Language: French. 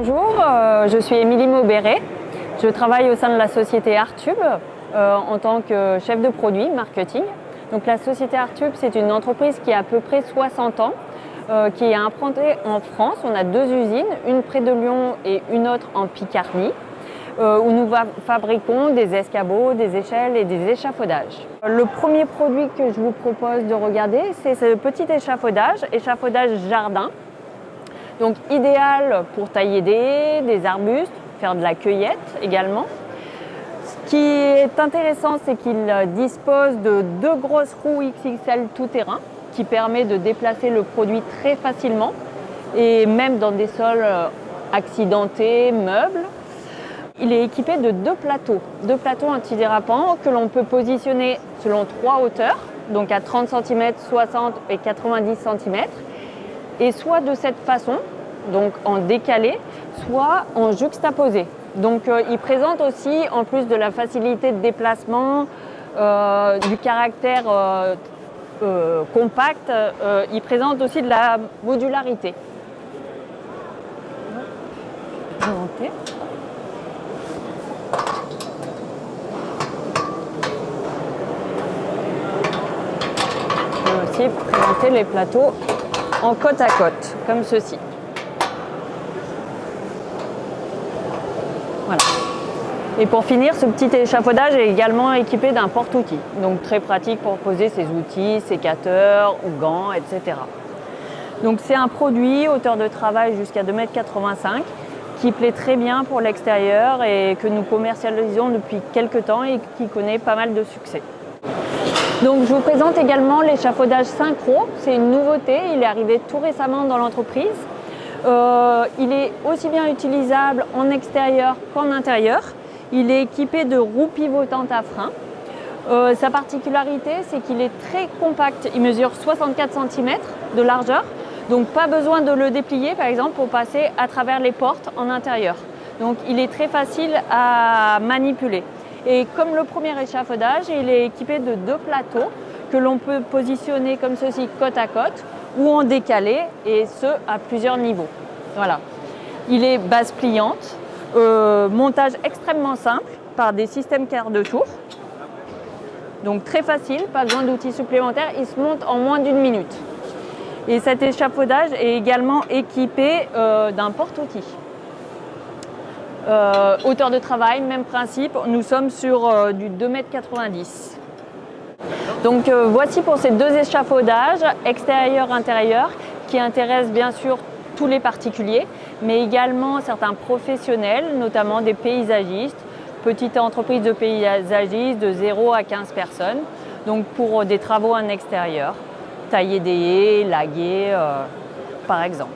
Bonjour, je suis Émilie Mauberet. Je travaille au sein de la société Artube en tant que chef de produit marketing. Donc la société Artube, c'est une entreprise qui a à peu près 60 ans, qui est implantée en France. On a deux usines, une près de Lyon et une autre en Picardie, où nous fabriquons des escabeaux, des échelles et des échafaudages. Le premier produit que je vous propose de regarder, c'est ce petit échafaudage jardin. Donc idéal pour tailler des haies, des arbustes, faire de la cueillette également. Ce qui est intéressant, c'est qu'il dispose de deux grosses roues XXL tout-terrain qui permet de déplacer le produit très facilement et même dans des sols accidentés, meubles. Il est équipé de deux plateaux antidérapants que l'on peut positionner selon trois hauteurs, donc à 30 cm, 60 et 90 cm. Et soit de cette façon, donc en décalé, soit en juxtaposé. Donc il présente aussi, en plus de la facilité de déplacement, du caractère compact, il présente aussi de la modularité. Je vais monter. Je vais aussi présenter les plateaux en côte à côte, comme ceci. Voilà. Et pour finir, ce petit échafaudage est également équipé d'un porte-outils, donc très pratique pour poser ses outils, sécateurs ou gants, etc. Donc c'est un produit hauteur de travail jusqu'à 2,85 m qui plaît très bien pour l'extérieur et que nous commercialisons depuis quelques temps et qui connaît pas mal de succès. Donc je vous présente également l'échafaudage synchro, c'est une nouveauté, il est arrivé tout récemment dans l'entreprise. Il est aussi bien utilisable en extérieur qu'en intérieur. Il est équipé de roues pivotantes à frein. Sa particularité, c'est qu'il est très compact, il mesure 64 cm de largeur, donc pas besoin de le déplier par exemple pour passer à travers les portes en intérieur. Donc il est très facile à manipuler. Et comme le premier échafaudage, il est équipé de deux plateaux que l'on peut positionner comme ceci côte à côte ou en décalé, et ce à plusieurs niveaux. Voilà. Il est base pliante, montage extrêmement simple par des systèmes quart de tour. Donc très facile, pas besoin d'outils supplémentaires, il se monte en moins d'1 minute. Et cet échafaudage est également équipé d'un porte-outils. Hauteur de travail, même principe, nous sommes sur du 2,90 m. Donc voici pour ces deux échafaudages, extérieur-intérieur, qui intéressent bien sûr tous les particuliers, mais également certains professionnels, notamment des paysagistes, petites entreprises de paysagistes de 0 à 15 personnes, donc pour des travaux en extérieur, tailler des haies, laguer par exemple.